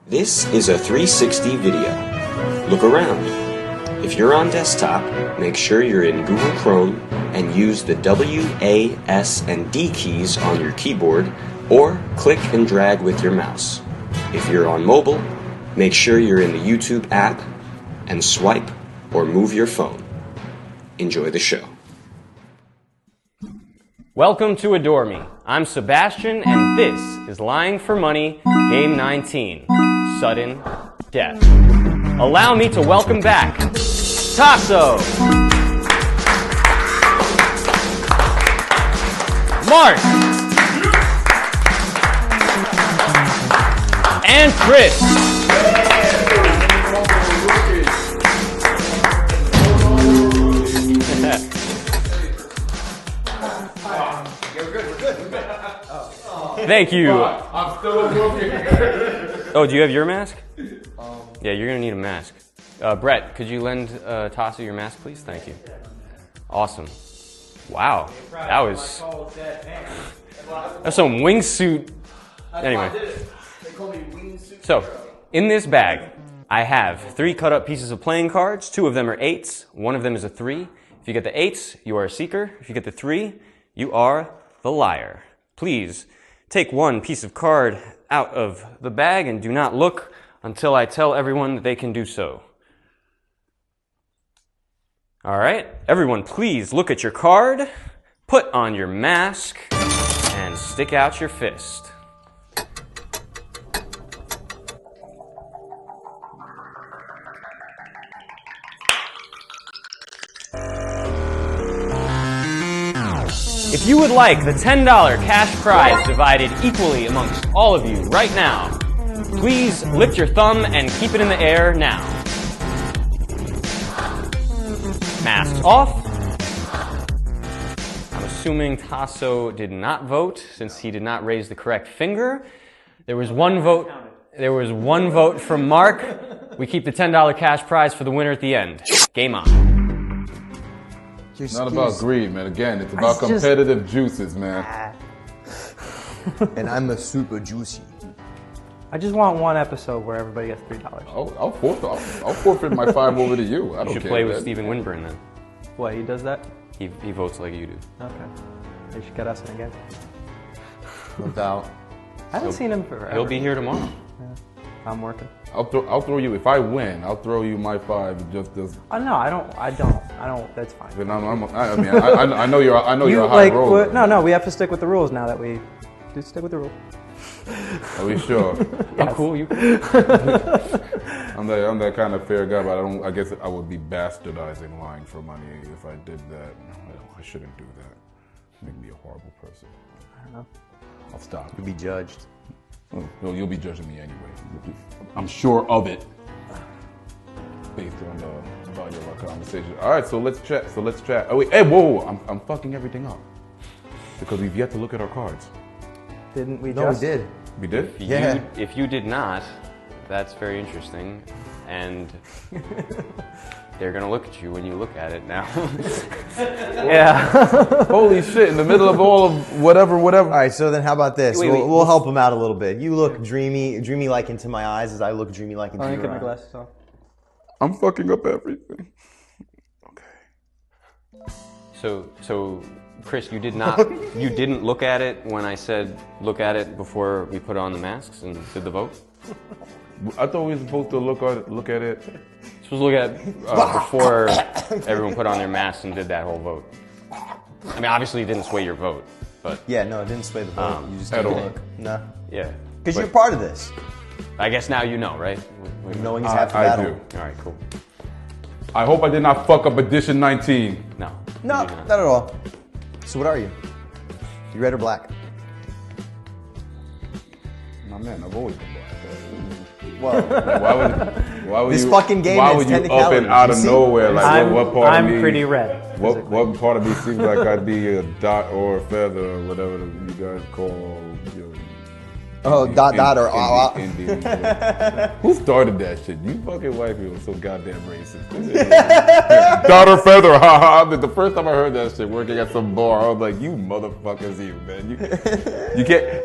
This is a 360 video. Look around. If you're on desktop, make sure you're in Google Chrome and use the W, A, S, and D keys on your keyboard, or click and drag with your mouse. If you're on mobile, make sure you're in the YouTube app and swipe or move your phone. Enjoy the show. Welcome to Adore Me. I'm Sebastian, and this is Lying for Money, Game 19, Sudden Death. Allow me to welcome back Taso, Mark, and Chris. Thank you. I'm still looking. Oh, do you have your mask? Yeah, you're gonna need a mask. Brett, could you lend Taso your mask, please? Thank you. Awesome. Wow, that's some wingsuit. Anyway, so in this bag, I have 3 cut-up pieces of playing cards. 2 of them are 8s. 1 of them is a 3. If you get the 8s, you are a seeker. If you get the 3, you are the liar. Please take 1 piece of card out of the bag and do not look until I tell everyone that they can do so. All right, everyone, please look at your card, put on your mask, and stick out your fist. If you would like the $10 cash prize divided equally amongst all of you right now, please lift your thumb and keep it in the air now. Masks off. I'm assuming Taso did not vote since he did not raise the correct finger. There was one vote. There was one vote from Mark. We keep the $10 cash prize for the winner at the end. Game on. It's not about greed, man. Again, it's about competitive juices, man. And I'm a super juicy. I just want one episode where everybody gets $3. I'll forfeit my 5 over to you. I don't care. You should play with Stephen Winburn then. What, he does that? He votes like you do. Okay. They should get us in again. No doubt. I haven't seen him forever. He'll be here tomorrow. Yeah. I'm working. I'll throw you, if I win, I'll throw you my 5 just as. Oh no, I don't. That's fine. But I know you're a high roller. No, we have to stick with the rules now that we do stick with the rules. Are we sure? I'm cool. You. I'm that kind of fair guy, but I guess I would be bastardizing lying for money if I did that. I shouldn't do that. Make me a horrible person. I don't know. I'll stop. You'll be judged. Oh, you'll be judging me anyway. I'm sure of it. Based on the value of our conversation. All right, so let's chat. Oh wait, hey, whoa! I'm fucking everything up because we've yet to look at our cards. Didn't we? No, we did. We did? Yeah. If you did not, that's very interesting, and they're gonna look at you when you look at it now. Yeah. Holy shit! In the middle of all of whatever. All right, so then how about this? Wait, we'll help him out a little bit. You look dreamy like into my eyes as I look dreamy like into Let me your get my eyes. glasses off. I'm fucking up everything. Okay. So, Chris, you didn't look at it when I said look at it before we put on the masks and did the vote? I thought we were supposed to look at it. Supposed to look at before everyone put on their masks and did that whole vote. I mean, obviously it didn't sway your vote, but Yeah, no, it didn't sway the vote. You just at didn't all. look. No. yeah. Because you're part of this. I guess now you know, right? Knowing is half the I battle. do. All right, cool. I hope I did not fuck up edition 19. No. No, you did not at all. So what are you? You red or black? My man, I've always been black. Well, Why would This you, fucking game why has would you up technicalities, and out you of see? nowhere? Like what part I'm of me? pretty red. What part of me seems like I'd be a dot or a feather or whatever you guys call Oh, dot or Indian. Who started that shit? You fucking white people are so goddamn racist. Dot or feather, haha. The first time I heard that shit working at some bar, I was like, you motherfuckers, you man.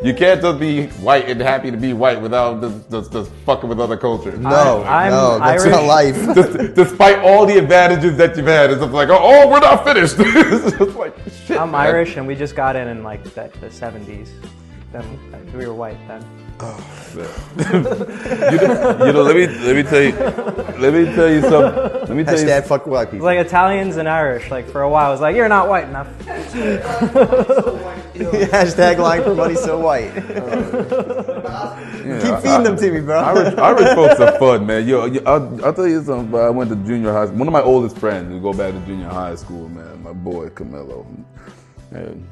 You can't just be white and happy to be white without just fucking with other cultures. No, that's Irish. not life. Despite all the advantages that you've had, it's just like, oh, we're not finished. It's just like, shit. I'm man. Irish, and we just got in like the 70s. Then we were white then. you know, let me tell you something. Let me tell you. Hashtag fuck white It's people. like Italians and Irish. Like for a while, it's like you're not white enough. Hashtag lying for money so white. Keep feeding them to me, bro. Irish folks are fun, man. I'll tell you something. I went to junior high school. One of my oldest friends, we go back to junior high school, man. My boy Camilo.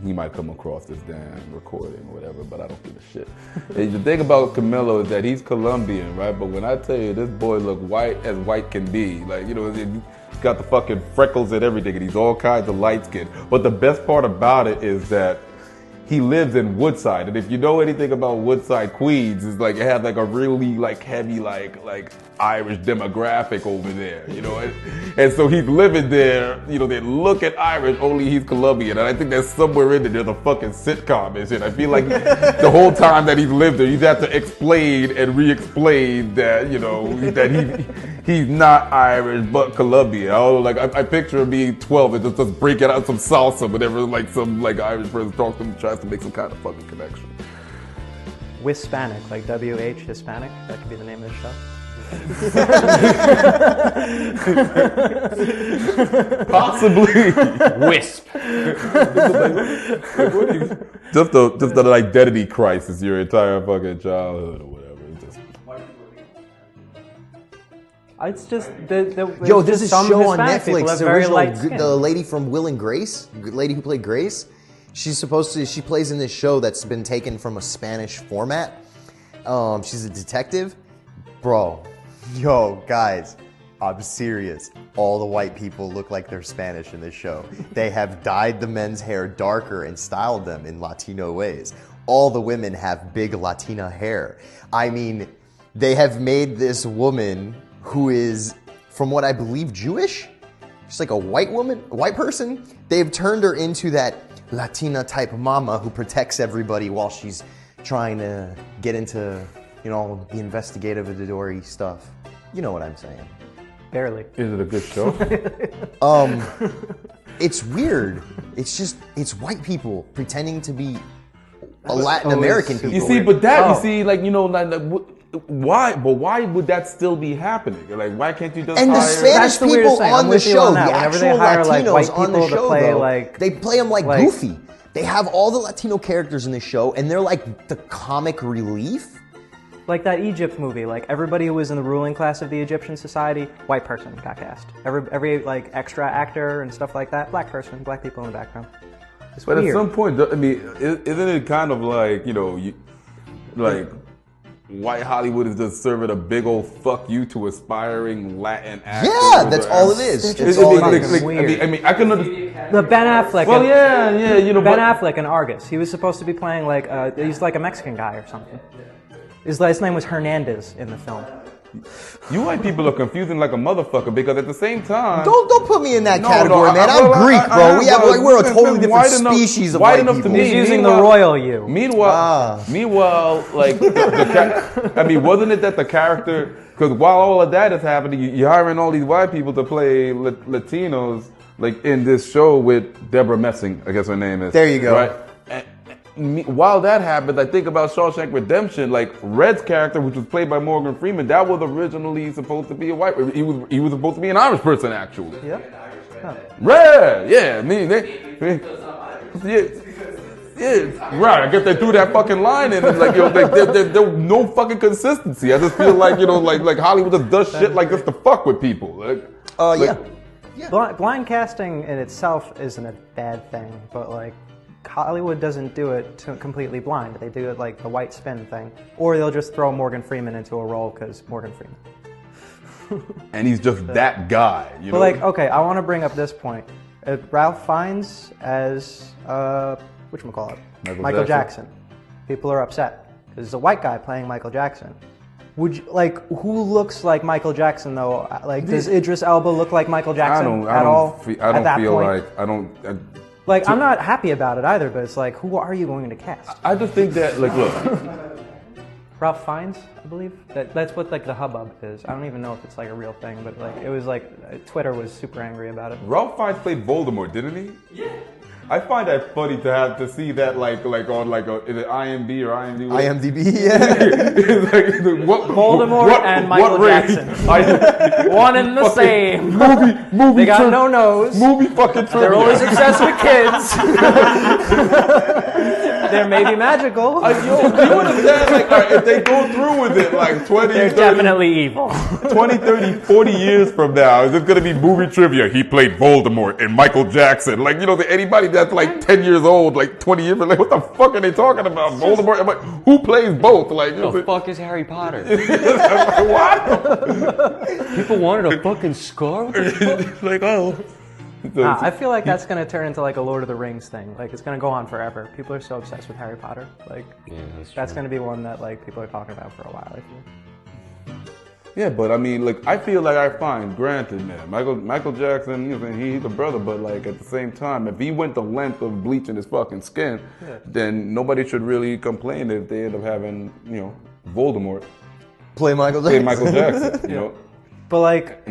He might come across this damn recording or whatever, but I don't give a shit. The thing about Camilo is that he's Colombian, right? But when I tell you this boy look white as white can be, like, you know, he's got the fucking freckles and everything, and he's all kinds of light skin. But the best part about it is that he lives in Woodside, and if you know anything about Woodside, Queens, it's like it had like a really like heavy like Irish demographic over there, you know, and so he's living there. You know, they look at Irish, only he's Colombian, and I think that's somewhere in there. There's a fucking sitcom and shit. I feel like the whole time that he's lived there, he's had to explain and re-explain that, you know, that he's not Irish but Colombian. I picture him being 12 and just breaking out some salsa whenever like some like Irish person talks to him, tries to make some kind of fucking connection. Hispanic, like WH Hispanic. That could be the name of the show. Possibly. Wisp. Just the identity crisis your entire fucking childhood or whatever. It's just Yo, there's a some show on Hispanic people Netflix, have the very original, light skin. the lady from Will and Grace, the lady who played Grace. She plays in this show that's been taken from a Spanish format. She's a detective. Bro, yo, guys, I'm serious. All the white people look like they're Spanish in this show. They have dyed the men's hair darker and styled them in Latino ways. All the women have big Latina hair. I mean, they have made this woman who is, from what I believe, Jewish. She's like a white woman, a white person. They've turned her into that Latina type mama who protects everybody while she's trying to get into, you know, the investigative stuff. You know what I'm saying. Barely. Is it a good show? It's weird. It's white people pretending to be Latin American people. You see, but that, you see, like, you know, like, why? But why would that still be happening? Like, why can't you just And the hire... Spanish That's the weirdest people thing. on I'm the with you show, on the that. Whenever they actual hire, like, Latinos white on the people to show, play, though, like- they play them like like- goofy. They have all the Latino characters in the show, and they're like the comic relief. Like that Egypt movie, like everybody who was in the ruling class of the Egyptian society, white person got cast. Every like extra actor and stuff like that, black person, black people in the background. It's But weird. at some point, I mean, isn't it kind of like, you know, like white Hollywood is just serving a big old fuck you to aspiring Latin actors? Yeah, that's all it is. That's just all fucking it is. weird. I mean, I can understand. The Ben Affleck. Well, yeah, you know, Ben but Affleck in Argus. He was supposed to be playing like he's like a Mexican guy or something. His last name was Hernandez in the film. you white people are confusing like a motherfucker because at the same time. Don't put me in that No, category, man. I'm Greek, bro. We're a totally different species of white people. He's using the royal you. Meanwhile, like, I mean, wasn't it that the character? Because while all of that is happening, you're hiring all these white people to play Latinos, like in this show with Deborah Messing, I guess her name is. There you go. Right. While that happened, I think about Shawshank Redemption. Like Red's character, which was played by Morgan Freeman, that was originally supposed to be a white. He was supposed to be an Irish person, actually. Yeah. Red, yeah. Yeah, right. I guess they threw that fucking line in, and like, you know, there was no fucking consistency. I just feel like, you know, like Hollywood just does shit like this to fuck with people. Yeah. Blind casting in itself isn't a bad thing, but like Hollywood doesn't do it completely blind. They do it like the white spin thing, or they'll just throw Morgan Freeman into a role because Morgan Freeman. And he's just that guy, you know. But like, okay, I want to bring up this point. Ralph Fiennes as whatchamacallit? Michael Jackson. People are upset This is a white guy playing Michael Jackson. Would you, like, who looks like Michael Jackson though? Like, does Idris Elba look like Michael Jackson at all? I don't that feel point? like I don't. Like, I'm not happy about it either, but it's like, who are you going to cast? I just think that, like, look. Ralph Fiennes, I believe. That's what like the hubbub is. I don't even know if it's like a real thing, but like it was like Twitter was super angry about it. Ralph Fiennes played Voldemort, didn't he? Yeah. I find that funny to see that like on like is it IMDb or IMDb? IMDb, yeah. Like, Voldemort and Michael Jackson. One and the same. Movie. They got no nose. Movie fucking trivia. They're always obsessed with kids. They're maybe magical. Yo, do you understand? Like, all right, if they go through with it, like 20, They're 30, definitely evil. 20, 30, 40 years from now, is it going to be movie trivia? He played Voldemort and Michael Jackson. Like, you know, anybody that's like 10 years old, like 20 years old, like, what the fuck are they talking about? Voldemort? I'm like, who plays both? Like, The fuck is Harry Potter? what? People wanted a fucking scar? What the fuck? Like, oh. I feel like that's going to turn into like a Lord of the Rings thing. Like, it's going to go on forever. People are so obsessed with Harry Potter. Like, Yeah, that's going to be one that like people are talking about for a while, I feel. Yeah, but I mean, like, I feel like I find, granted, man, Michael Jackson, you know, he's a brother, but like at the same time, if he went the length of bleaching his fucking skin, then nobody should really complain if they end up having, you know, Voldemort Play Michael play Jackson. Michael Jackson, you know. But like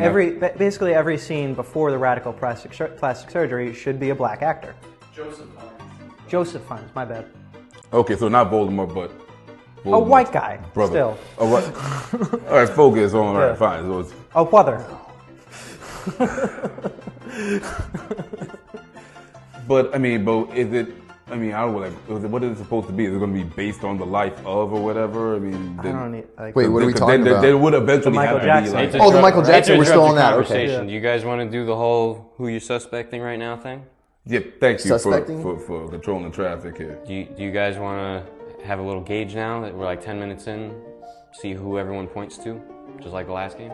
basically every scene before the radical plastic surgery should be a black actor. Joseph Fiennes, my bad. Okay, so not Voldemort, but A Voldemort's white guy, brother. still. A what? All right, focus on. All right, Yeah. fine. So it's, A brother. but I mean, is it? I mean, I don't like. What is it supposed to be? Is it going to be based on the life of or whatever? I mean, I don't need like. Wait, what are we talking they, about? They would eventually The Michael have Jackson. to be like. Oh, the Michael Jackson, we're still on that, okay. Conversation. Do you guys want to do the whole who you're suspecting right now thing? Yeah, thank you Suspecting? for controlling traffic here. Do you guys want to have a little gauge now that we're like 10 minutes in? See who everyone points to, just like the last game?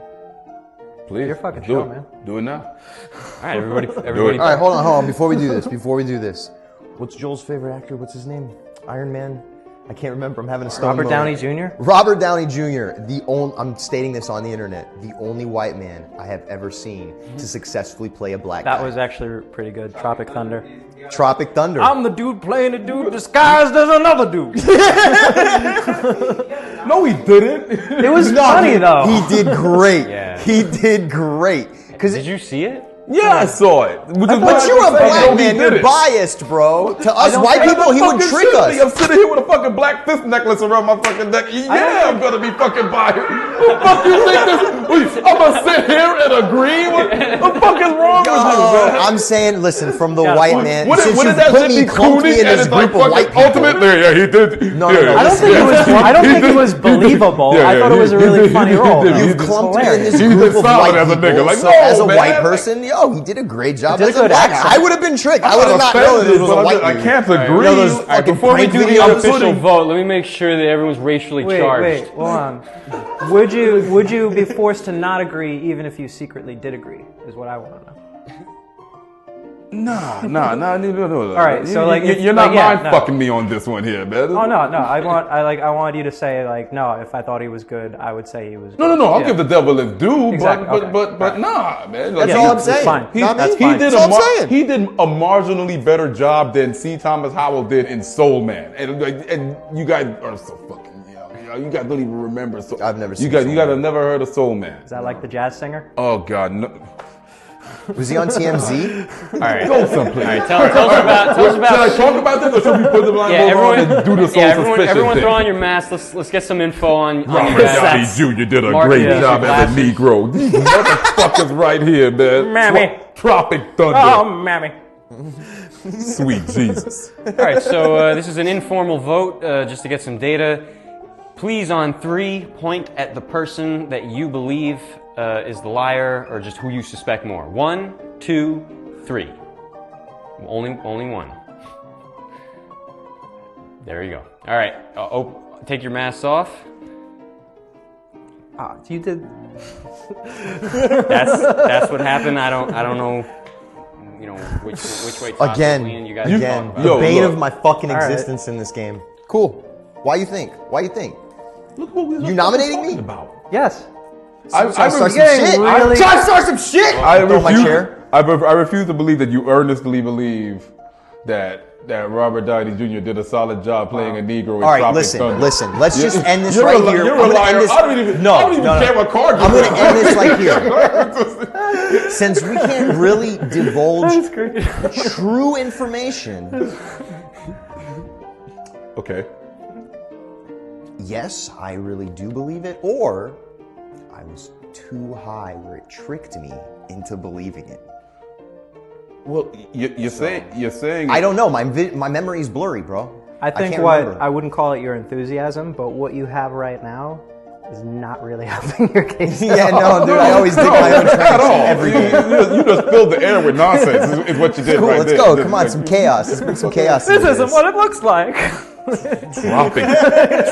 Please, Your fucking do show, it. man. Do it now. All right, everybody. it. All right, hold on. Before we do this, what's Joel's favorite actor? What's his name? Iron Man? I can't remember. I'm having a stone Robert Downey moment. Jr. Robert Downey Jr. I'm stating this on the internet. The only white man I have ever seen to successfully play a black That guy. was actually pretty good. Tropic Thunder. Tropic Thunder. I'm the dude playing the dude disguised as another dude. No, he didn't. It was funny though. He did great. Yeah. He did great. Did you see it? Yeah, I saw it. But you're a black man. You're biased, bro. To us white people, he would trick us. I'm sitting here with a fucking black fist necklace around my fucking neck. Yeah, I'm gonna be fucking biased. What the fuck you think this? I'm gonna sit here and agree? What the fuck is wrong with you, bro? I'm saying, listen, from the Yeah, white what- man, What since did you that put shit me, be clumped me Cooney in and this it's like group of white fucking people. ultimately? Yeah, he did. No, yeah, no, no. I don't think it was. I don't think it was believable. Yeah, I thought it was a really funny role. did. You've clumped me in this He group did of solid white as a people. nigga. Like, So no, as a man, white like- person, yo, he did a great job He did as a a good black guy. accent. I would have been tricked. I would have not known that it was a white I dude. can't agree. You know those All right, fucking before we prank do the videos? official vote, let me make sure that everyone's racially charged. Wait, hold on. Would you be forced to not agree even if you secretly did agree? Is what I want to know. Nah. All right, so, like, if- you're not like, yeah, mind no. fucking me on this one here, man. Oh no. I wanted you to say like no. If I thought he was good, I would say he was. Good. No. I'll Yeah. give the devil his due, Exactly, okay. but nah, man. Like, That's Yeah, all you- I'm saying. Fine. He, That's he fine. did That's all I'm saying. he did a marginally better job than C. Thomas Howell did in Soul Man, and you guys are so fucking you guys don't even remember. So I've never seen you guys. Soul You guys Man. have never heard of Soul Man. Is that like the jazz singer? Oh God, no. Was he on TMZ? All right. Go someplace. All right, tell us about. Should I talk about this, or should we put the blindfold Yeah, on everyone. and do the soul Yeah, suspicion everyone thing? throw on your mask. Let's get some info on Robert your Downey guys. Jr. did a Mark, great yeah, job your as a glasses. Negro. These motherfuckers right here, man. Mammy. Tropic Thunder. Oh, mammy. Sweet Jesus. All right, so this is an informal vote just to get some data. Please, on 3, point at the person that you believe is the liar, or just who you suspect more. 1, 2, 3. Only one. There you go. All right. Take your masks off. Ah, you did. That's what happened. I don't know. You know which way Taso Again, leaning. You guys again, talk the about. Yo, bane look. of my fucking All right. existence in this game. Cool. Why you think? Look what You nominating me? about. Yes. I'm trying to start some getting shit. really- I'm trying to start some shit. I Throw my refuse. chair. I refuse to believe that you earnestly believe that Robert Downey Jr. did a solid job playing a Negro in All right, Tropic Thunder. listen. Let's just end this You're right a li- here. You're I'm a gonna liar. end this. I don't even care what card you're I'm gonna playing. end this right here. Since we can't really divulge true information. Okay. Yes, I really do believe it, or I was too high where it tricked me into believing it. Well, you're saying. I don't know. My memory's blurry, bro. I think can't what remember. I wouldn't call it your enthusiasm, but what you have right now is not really helping your case. Yeah, no, dude. I always dig my own at tracks all. every game. You just filled the air with nonsense. Is what you did Cool, right let's there. go. Come on, some chaos. Let's bring some chaos. This into isn't what it looks like.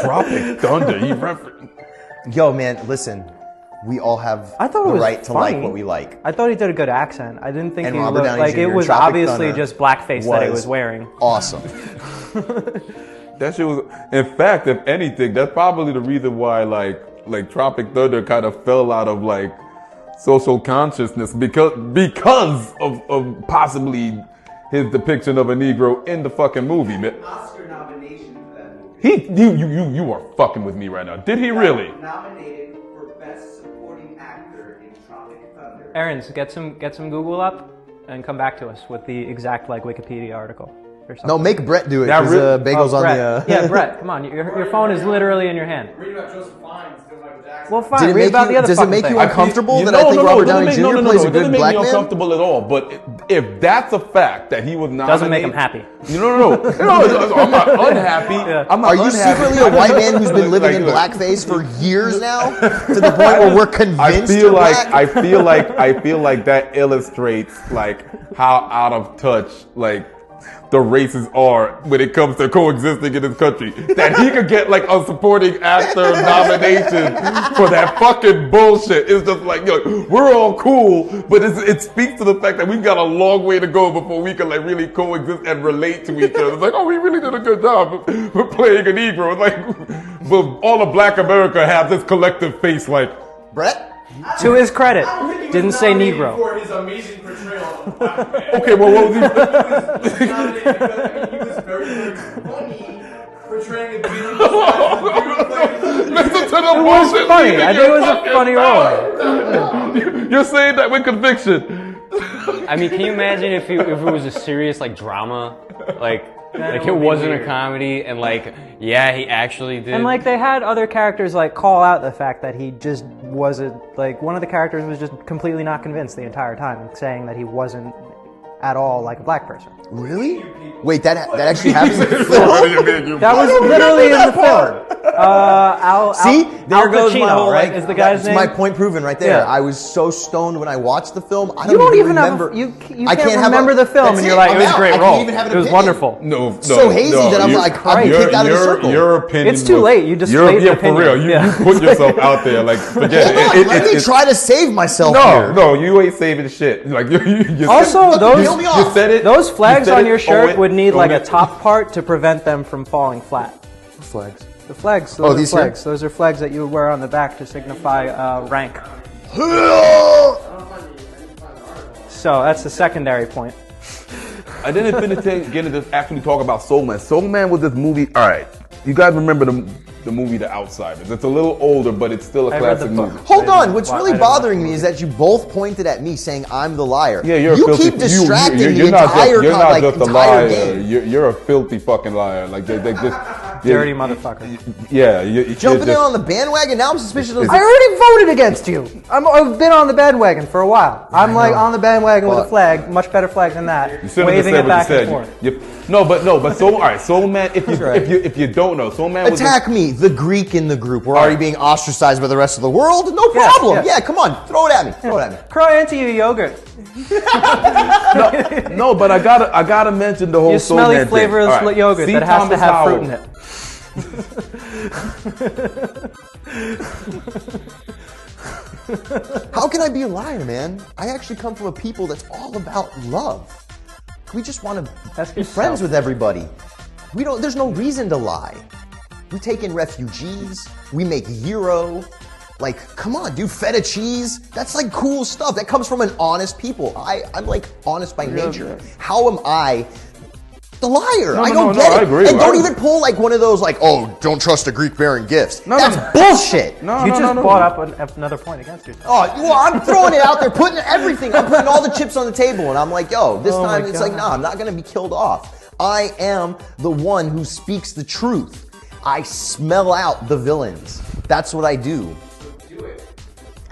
Tropic Thunder. You reference. Yo, man, listen. We all have I thought it the was right to funny. like what we like. I thought he did a good accent. I didn't think And he Robert looked Downey like Jr. it in was Tropic obviously Thunder just blackface that he was wearing. Awesome. That shit was. In fact, if anything, that's probably the reason why like Tropic Thunder kind of fell out of like social consciousness because of possibly his depiction of a Negro in the fucking movie, man. Oscar nomination for that movie. You are fucking with me right now. Did he really? Nominated for Best Supporting Actor in Tropic Thunder. Ehrens, get some Google up and come back to us with the exact like Wikipedia article or something. No, make Brett do it. That Because Bagel's on Brett. the. Yeah, Brett, come on. Your phone is literally in your hand. Reading about Joseph Fiennes doing Michael Jackson. Well, fine. Did it read make about you- the other does it fucking make you thing. uncomfortable that I think Robert Downey Jr. plays a it doesn't good make black me man? uncomfortable at all. But if that's a fact that he was nominated, Doesn't make him happy. No. I'm not unhappy. I'm not Are you unhappy. secretly a white man who's been living in Like, blackface for years now, to the point where we're convinced you're black? I feel like that illustrates like how out of touch like the races are when it comes to coexisting in this country. That he could get like a supporting actor nomination for that fucking bullshit. It's just like, yo, we're all cool, but it speaks to the fact that we've got a long way to go before we can like really coexist and relate to each other. It's like, oh, we really did a good job for playing a Negro. It's like, but all of Black America have this collective face like, Brett? To his credit, I don't think he was didn't say nominated Negro. For his amazing portrayal of a black man. okay, well, what was he? He was nominated because, he was very, very funny portraying a beautiful Listen to the bullshit. funny. leaving I think your it was a fucking funny mouth. You're saying that with conviction. I mean, can you imagine if it was a serious like drama, like it would be wasn't a weird. comedy, and like yeah, he actually did. And like they had other characters like call out the fact that he just wasn't like one of the characters was just completely not convinced the entire time, saying that he wasn't at all like a black person. Really? Wait, that actually happens in the film? That was literally in the film. See, there Al goes my Pacino, whole right? Is the guy's that's name? my point proven right there. Yeah. I was so stoned when I watched the film. I You don't even remember. have you I can't have remember the film, that's and you're it, like, I'm it was a out. great I can't role. even have an It was opinion. wonderful. No, So hazy that I'm like, I'm kicked out of the circle. Your opinion. It's too late. You displayed the Yeah, for real. opinion. You put yourself out there. Like, forget Hold on, it. let me try to save myself No, here. no, you ain't saving shit. Like you Also, said, those- Kill me you off. said it. Those flags You said on your it, shirt own it, would need own like a it. top part to prevent them from falling flat. Flags. The flags. Those Oh, are these here? flags. Those are flags that you wear on the back to signify rank. So that's the secondary point. I didn't finish getting to actually talk about Soul Man. Soul Man was this movie. All right, you guys remember the movie The Outsiders? It's a little older, but it's still a I read the classic book. movie. Hold on, what's I really didn't watch bothering the me is that you both pointed at me saying I'm the liar. Yeah, you're you a filthy. keep distracting the you're not entire, just, you're not just a entire liar. game. You're a filthy fucking liar. Like they just Dirty motherfucker. Yeah, Jumping in on the bandwagon, now I'm suspicious of I already voted against you. I've been on the bandwagon for a while. I'm like on the bandwagon with a flag, much better flag than that, You shouldn't have waving said it what you back and said. forth. But all right. Soul Man. If you don't know, Soul Man was Attack me, the Greek in the group. We're already being ostracized by the rest of the world. No Yeah, problem. yeah. Yeah, come on, throw it at me. Throw it at me. Cry into your yogurt. no, but I gotta mention the whole Your Soul smelly Man thing. flavorless All right. yogurt C. that has to Thomas have Howell. fruit in it. How can I be a liar, man? I actually come from a people that's all about love. We just want to That's be yourself. friends with everybody. There's no reason to lie. We take in refugees. We make gyro. Like, come on, dude, feta cheese. That's like cool stuff. That comes from an honest people. I'm like honest by nature. How am I the liar? I don't get it. I agree. And don't even pull like one of those like, oh, don't trust a Greek bearing gifts. That's bullshit. You just brought up another point against yourself. Oh, well, I'm throwing it out there, putting everything. I'm putting all the chips on the table, and I'm like, yo, this time it's like, nah, I'm not gonna be killed off. I am the one who speaks the truth. I smell out the villains. That's what I do. Do it.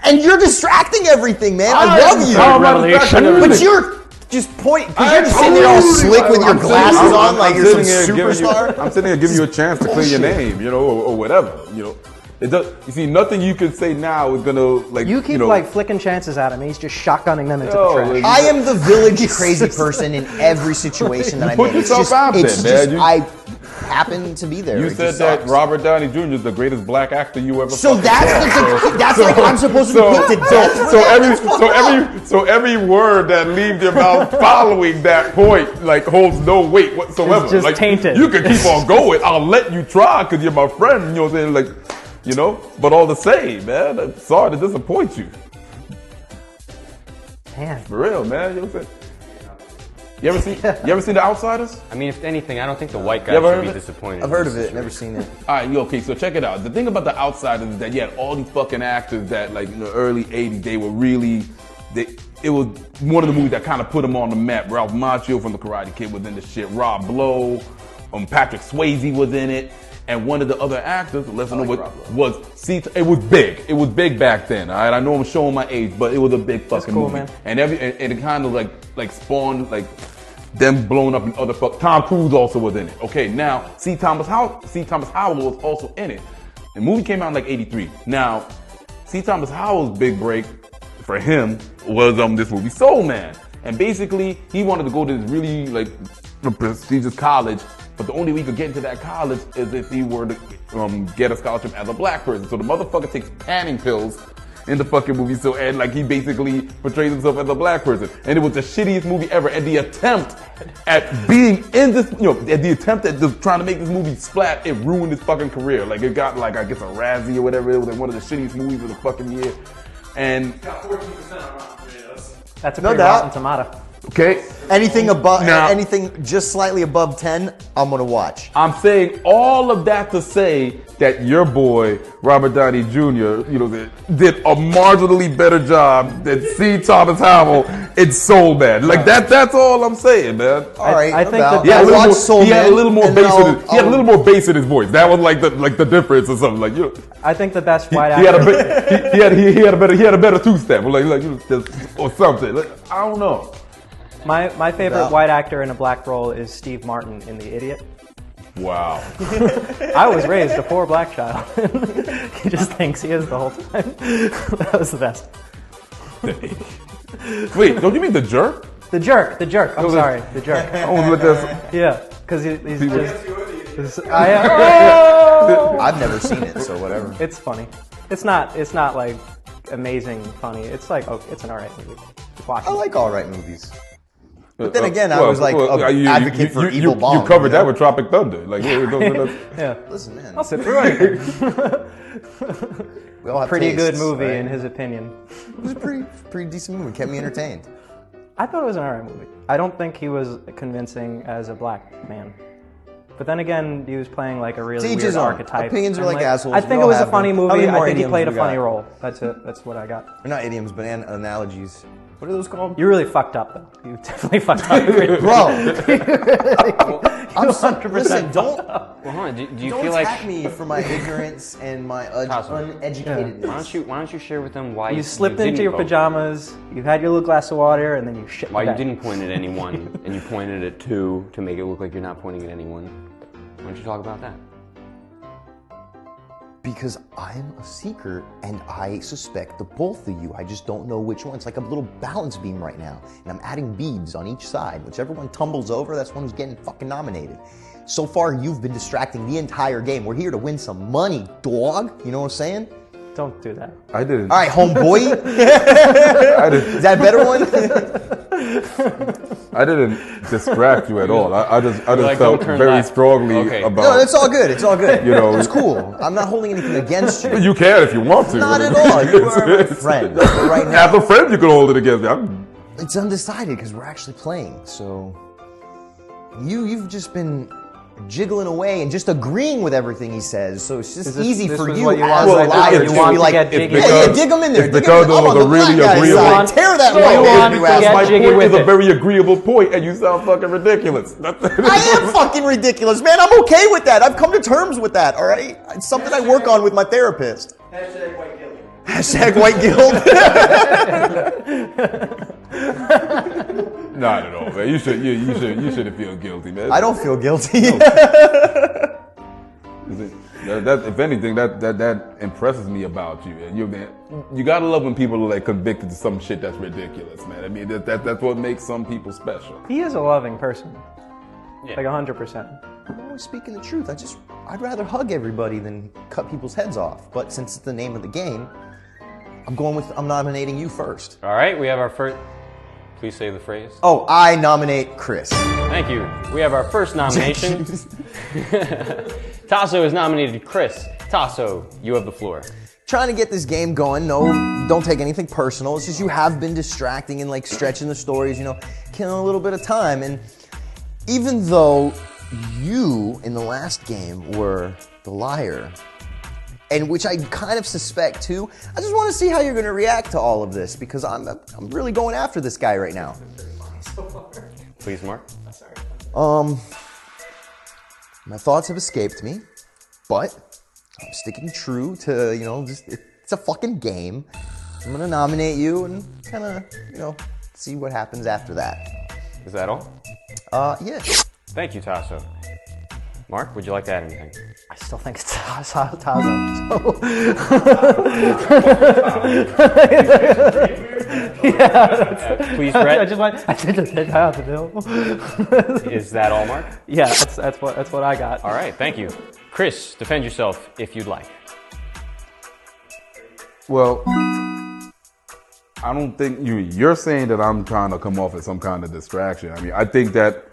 And you're distracting everything, man. I love you. But you're just because you're just sitting there all slick with your glasses on like you're some superstar. I'm sitting here giving you a chance to clear your name, you know, or whatever, you know. It does. You see, nothing you can say now is gonna like. You keep like flicking chances at him. He's just shotgunning them into the trash. I am the village crazy person in every situation that I'm in. Put yourself out there, man. I happen to be there. You said that Robert Downey Jr. is the greatest black actor you ever. So that's like I'm supposed to be put to death. So every word that leaves your mouth following that point like holds no weight whatsoever. It's just like, tainted. You can keep on going. I'll let you try because you're my friend. You know what I'm saying? Like. You know, but all the same, man, I'm sorry to disappoint you. Man. For real, man. You know what I'm saying? You ever seen The Outsiders? I mean, if anything, I don't think the white guy should be disappointed. I've heard of it, never seen it. All right, okay, so check it out. The thing about The Outsiders is that you had all these fucking actors that, like, in the early 80s, they were really, it was one of the movies that kind of put them on the map. Ralph Macchio from The Karate Kid was in the shit. Rob Lowe, Patrick Swayze was in it. And one of the other actors, let's know what was. See, it was big. It was big back then. All right, I know I'm showing my age, but it was a big fucking movie. Man. And it kind of like spawned like them blowing up in other fuck. Tom Cruise also was in it. Okay, now C. Thomas Howell was also in it. The movie came out in like '83. Now, C. Thomas Howell's big break for him was this movie Soul Man, and basically he wanted to go to this really like prestigious college. But the only way he could get into that college is if he were to get a scholarship as a black person. So the motherfucker takes panning pills in the fucking movie. So, and like he basically portrays himself as a black person. And it was the shittiest movie ever. And the attempt at being in this, you know, the attempt at just trying to make this movie splat, it ruined his fucking career. Like it got like, I guess a Razzie or whatever. It was like one of the shittiest movies of the fucking year. And it got 14% on Rotten Tomatoes. That's a pretty rotten tomato. Okay. Anything just slightly above 10, I'm gonna watch. I'm saying all of that to say that your boy Robert Downey Jr. You know did a marginally better job than C. Thomas Howell in Soul Man. Like that's all I'm saying, man. All right, I think that he had a little more bass. He had a little more bass in his voice. That was like the difference or something. Like you know, I think the best white actor. He had a better two-step, or something. Like, I don't know. My favorite white actor in a black role is Steve Martin in The Idiot. Wow. I was raised a poor black child. He just thinks he is the whole time. That was the best. Wait, don't you mean The Jerk? The Jerk. I'm sorry, The Jerk. I want to look at. Yeah, because he's just. I've never seen it, so whatever. It's funny. It's not like amazing funny. It's like it's an alright movie. I like alright movies. But then again, I was like an advocate for evil bomb. You covered that with Tropic Thunder. Like, yeah. Listen, man. I'll sit through it. We all have pretty tastes, good movie right? in his opinion. It was a pretty decent movie. Kept me entertained. I thought it was an alright movie. I don't think he was convincing as a black man. But then again, he was playing like a really weird archetype. Opinions are like assholes. I think it was a funny movie. I think he played a funny role. That's it. That's what I got. They're not idioms, but analogies. What are those called? You really fucked up, though. You definitely fucked up. Bro. I'm 100%. Listen, don't do you feel like attack me for my ignorance and my uneducatedness. Why don't you share with them why you slipped into your pajamas, you had your little glass of water, and then you shit. Why you didn't point at anyone and you pointed at two to make it look like you're not pointing at anyone? Why don't you talk about that? Because I'm a seeker and I suspect the both of you. I just don't know which one. It's like a little balance beam right now. And I'm adding beads on each side. Whichever one tumbles over, that's one who's getting fucking nominated. So far, you've been distracting the entire game. We're here to win some money, dog. You know what I'm saying? Don't do that. I didn't. All right, homeboy. I didn't. Is that a better one? I didn't distract you at all. I just like, felt don't turn very left. strongly Okay. about. No, it's all good. It's all good. You know, it's cool. I'm not holding anything against you. You can if you want to. Not at all. You are my friend. But right As now, a friend, you can hold it against me. it's undecided because we're actually playing. So you've just been jiggling away and just agreeing with everything he says. So it's just easy this for was you what you as wanted a to do? liar You to want be to like, get jiggy yeah, with yeah, it? dig him in there. It's Dig because him it in. I'm was on a the really black guy's agreeable- side. Tear that So white you man, want you to asshole. get My jiggy point with is a it. very agreeable point, and you sound fucking ridiculous. I am fucking ridiculous, man. I'm okay with that. I've come to terms with that, all right? It's something I work on with my therapist. Hashtag white guilt. Hashtag white guilt. Not at all, man. You shouldn't feel guilty, man. I don't feel guilty. That, if anything, that impresses me about you. And you gotta love when people are like convicted to some shit that's ridiculous, man. I mean, that's what makes some people special. He is a loving person. Yeah. Like 100%. I'm always speaking the truth. I'd rather hug everybody than cut people's heads off. But since it's the name of the game, I'm nominating you first. All right, we have our first. Please say the phrase. Oh, I nominate Chris. Thank you. We have our first nomination. Taso has nominated Chris. Taso, you have the floor. Trying to get this game going. No, don't take anything personal. It's just you have been distracting and like stretching the stories, killing a little bit of time. And even though you in the last game were the liar, and which I kind of suspect too, I just want to see how you're going to react to all of this because I'm really going after this guy right now. Please, Mark. My thoughts have escaped me, but I'm sticking true to, it's a fucking game. I'm going to nominate you and kind of, see what happens after that. Is that all? Yeah. Thank you, Taso. Mark, would you like to add anything? I still think it's Taso. Please, Brett. I just did Taso. Is that all, Mark? Yeah, that's what I got. All right, thank you. Chris, defend yourself if you'd like. Well, I don't think you're saying that I'm trying to come off as some kind of distraction. I mean, I think that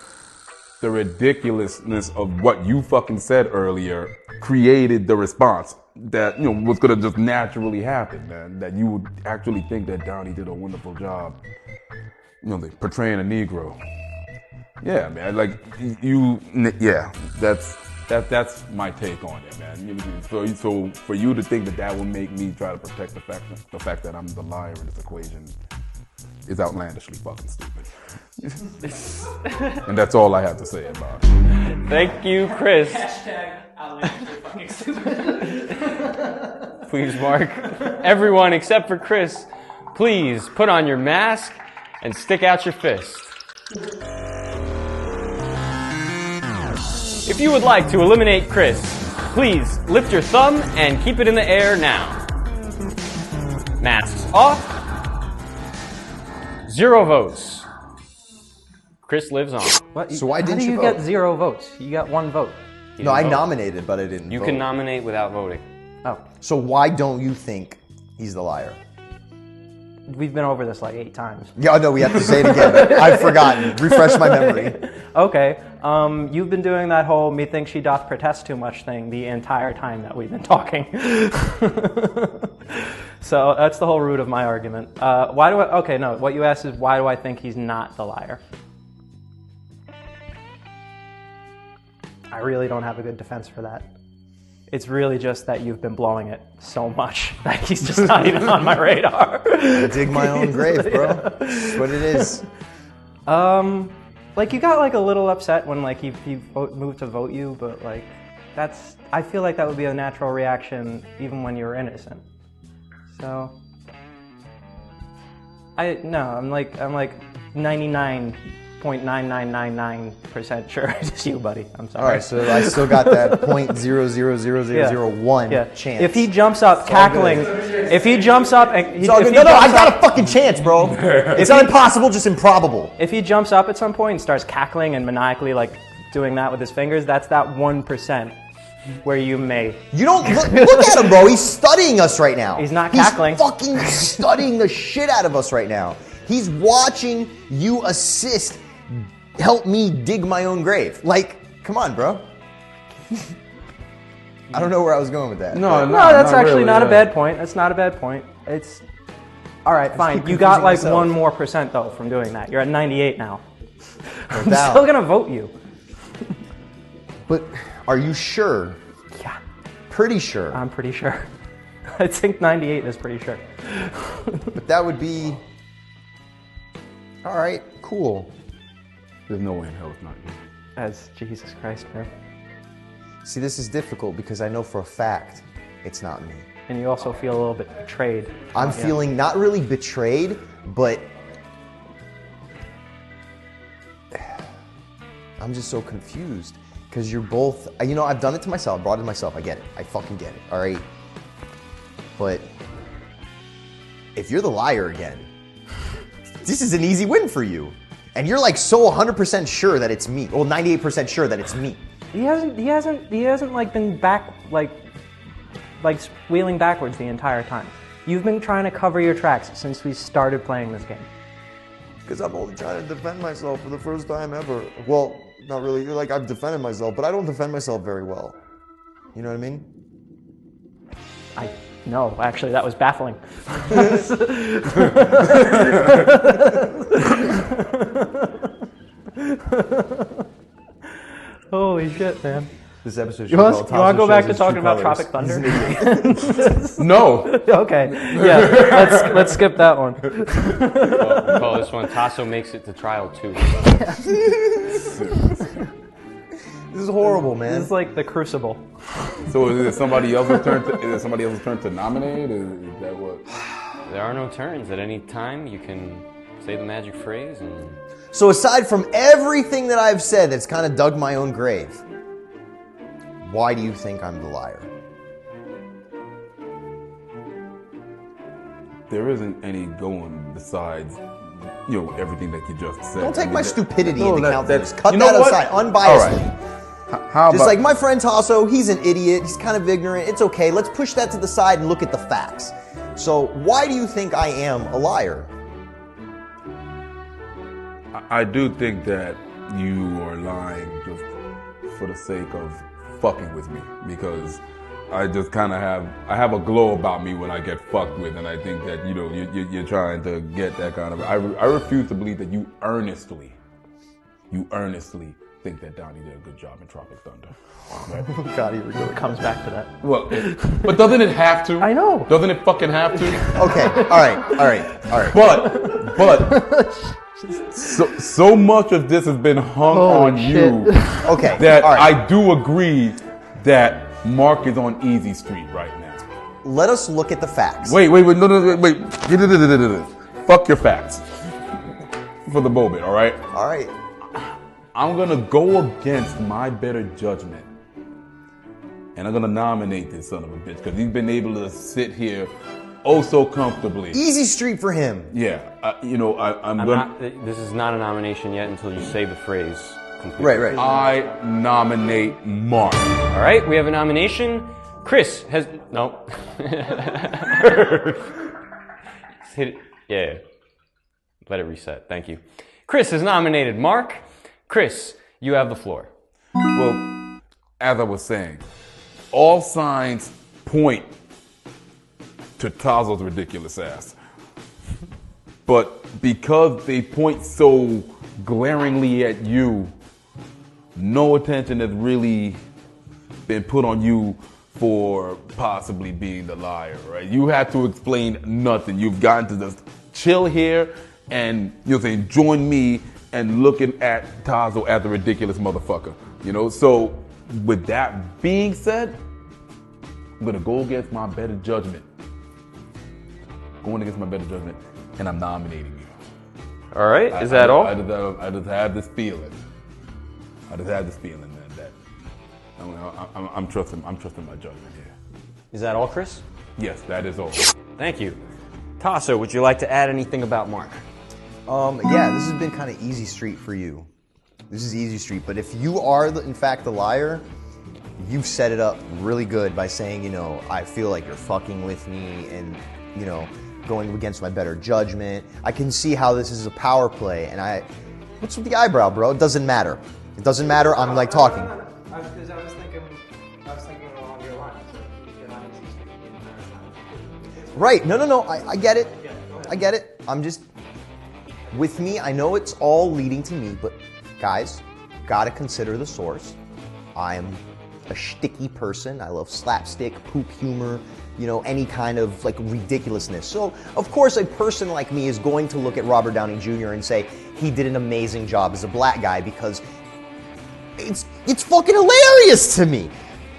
the ridiculousness of what you fucking said earlier created the response that was gonna just naturally happen, man. That you would actually think that Donnie did a wonderful job, like portraying a Negro. Yeah, man. Like that's my take on it, man. So for you to think that would make me try to protect the fact that I'm the liar in this equation is outlandishly fucking stupid. And that's all I have to say about it. Thank you, Chris. Hashtag outlandishly fucking stupid. Please, Mark. Everyone except for Chris, please put on your mask and stick out your fist. If you would like to eliminate Chris, please lift your thumb and keep it in the air now. Masks off. 0 votes. Chris lives on. What? So why How didn't do you you vote? get 0 votes? You got 1 vote. You No, I didn't vote. nominated, but I didn't You vote. can nominate without voting. Oh, So why don't you think he's the liar? we've been over this like 8 times. Yeah, no, we have to say it again. I've forgotten. Refresh my memory. Okay, you've been doing that whole "methinks she doth protest too much" thing the entire time that we've been talking. So that's the whole root of my argument. What you asked is why do I think he's not the liar? I really don't have a good defense for that. It's really just that you've been blowing it so much that he's just not even on my radar. I dig my own grave, bro. That's what it is. Like you got like a little upset when like he moved to vote you, but like I feel like that would be a natural reaction even when you're innocent. So I'm like 99.9999% sure it's you, buddy. I'm sorry. All right, so I still got that 0.000001 Yeah. chance. If he jumps up cackling, if he jumps up and It's all good. No, I got a fucking chance, bro. It's not impossible, just improbable. If he jumps up at some point and starts cackling and maniacally like doing that with his fingers, that's that 1% where you may. You don't look at him, bro. He's studying us right now. He's not cackling. He's fucking studying the shit out of us right now. He's watching you assist, help me dig my own grave. Like, come on, bro. I don't know where I was going with that. No, that's actually not a bad point. That's not a bad point. It's all right, fine. You got like myself. 1 more % though from doing that. You're at 98 now. I'm doubt. still gonna vote you. But are you sure? Yeah, Pretty sure. I'm pretty sure. I think 98 is pretty sure. But that would be... All right, cool. There's no way in hell it's not you. As Jesus Christ, man. See, this is difficult because I know for a fact it's not me. And you also feel a little bit betrayed. I'm feeling not really betrayed, but I'm just so confused because you're both, you know, I've done it to myself, brought it to myself. I get it. I fucking get it. All right. But if you're the liar again, this is an easy win for you. And you're like so 100% sure that it's me. Well, 98% sure that it's me. He hasn't like been back like wheeling backwards the entire time. You've been trying to cover your tracks since we started playing this game. Because I'm only trying to defend myself for the first time ever. Well, not really. You're like, I've defended myself, but I don't defend myself very well. You know what I mean? No, actually, that was baffling. Holy shit, man. This episode You want to go back to talking about Tropic Thunder? No. Okay. Yeah, let's skip that one. We'll call this one Taso Makes It to Trial 2. This is horrible, man. This is like the Crucible. So is it somebody else's turn to nominate? Is that what? There are no turns. At any time, you can say the magic phrase and... So aside from everything that I've said that's kind of dug my own grave, why do you think I'm the liar? There isn't any going besides, you know, everything that you just said. Don't take my stupidity No, into account. Just cut you know that what? aside, All unbiasedly. right. How Just about, like my friend Taso, he's an idiot. He's kind of ignorant. It's okay. Let's push that to the side and look at the facts. So why do you think I am a liar? I do think that you are lying just for the sake of fucking with me, because I just kind of have a glow about me when I get fucked with, and I think that, you know, you're trying to get that kind of. I refuse to believe that you earnestly think that Donnie did a good job in Tropic Thunder. Right? God, here we go. It comes back to that. Well, but doesn't it have to? I know. Doesn't it fucking have to? Okay. All right. But so much of this has been hung on you. Okay. That all right. I do agree that Mark is on easy street right now. Let us look at the facts. Wait, no, wait. Fuck your facts. For the moment, all right? All right. I'm gonna go against my better judgment, and I'm gonna nominate this son of a bitch because he's been able to sit here oh so comfortably. Easy street for him. Yeah, I'm gonna. This is not a nomination yet until you say the phrase completely. Right. I nominate Mark. All right, we have a nomination. Chris has no. Hit it. Yeah. Let it reset. Thank you. Chris has nominated Mark. Chris, you have the floor. Well, as I was saying, all signs point to Taso's ridiculous ass. But because they point so glaringly at you, no attention has really been put on you for possibly being the liar, right? You have to explain nothing. You've gotten to just chill here and you're saying, join me and looking at Taso as a ridiculous motherfucker, you know? So with that being said, I'm gonna go against my better judgment. And I'm nominating you. All right, is that all? I just have this feeling. that I'm trusting my judgment here. Is that all, Chris? Yes, that is all. Thank you. Taso, would you like to add anything about Mark? Yeah, this has been kind of easy street for you. This is easy street, but if you are, in fact, the liar, you've set it up really good by saying, you know, I feel like you're fucking with me, and, you know, going against my better judgment. I can see how this is a power play, and what's with the eyebrow, bro? It doesn't matter. It doesn't matter. I'm like talking. Because I was thinking along your lines. Right. No. I get it. I get it. I'm just, with me, I know it's all leading to me, but guys, gotta consider the source. I'm a shticky person. I love slapstick, poop humor, any kind of like ridiculousness. So, of course, a person like me is going to look at Robert Downey Jr. and say he did an amazing job as a black guy because it's fucking hilarious to me.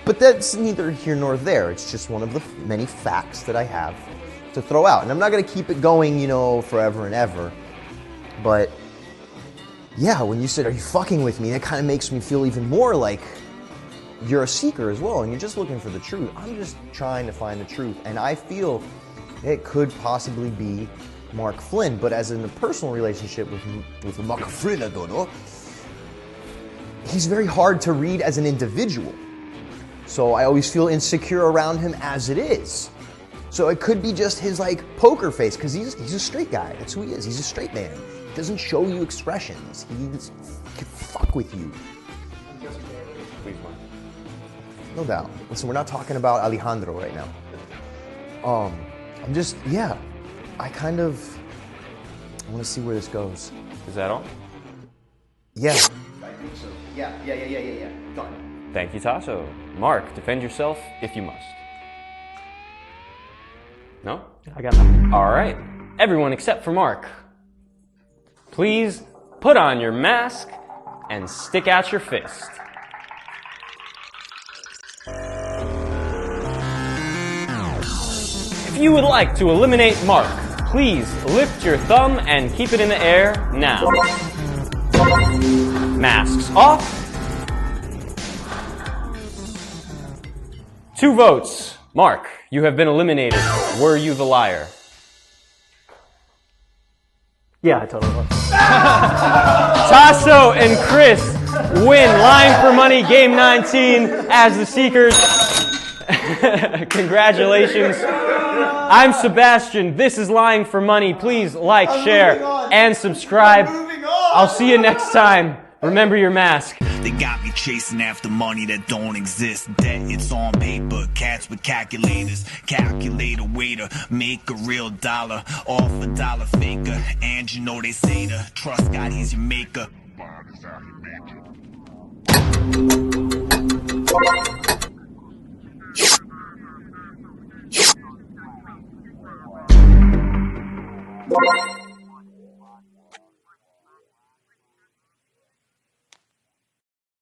But that's neither here nor there. It's just one of the many facts that I have to throw out. And I'm not going to keep it going, forever and ever. But yeah, when you said, are you fucking with me? That kind of makes me feel even more like you're a seeker as well, and you're just looking for the truth. I'm just trying to find the truth, and I feel it could possibly be Mark Flynn, but as in a personal relationship with Mark Flynn, I don't know, he's very hard to read as an individual. So I always feel insecure around him as it is. So it could be just his like poker face, because he's a straight guy. That's who he is. He's a straight man. He doesn't show you expressions. He can fuck with you. No doubt. Listen, we're not talking about Alejandro right now. I'm just, yeah. I want to see where this goes. Is that all? Yeah. I think so. Yeah. Done. Thank you, Taso. Mark, defend yourself if you must. No? I got that. All right. Everyone except for Mark, please put on your mask and stick out your fist. If you would like to eliminate Mark, please lift your thumb and keep it in the air now. Masks off. 2 votes. Mark, you have been eliminated. Were you the liar? Yeah, I totally was. Taso and Chris win Lying for Money Game 19 as the Seekers. Congratulations. I'm Sebastian. This is Lying for Money. Please like, share, and subscribe. I'll see you next time. Remember your mask. They got me chasing after money that don't exist. Debt, it's on paper. Cats with calculators. Calculator waiter. Make a real dollar. Off a dollar faker. And you know they say to trust God, he's your maker. What?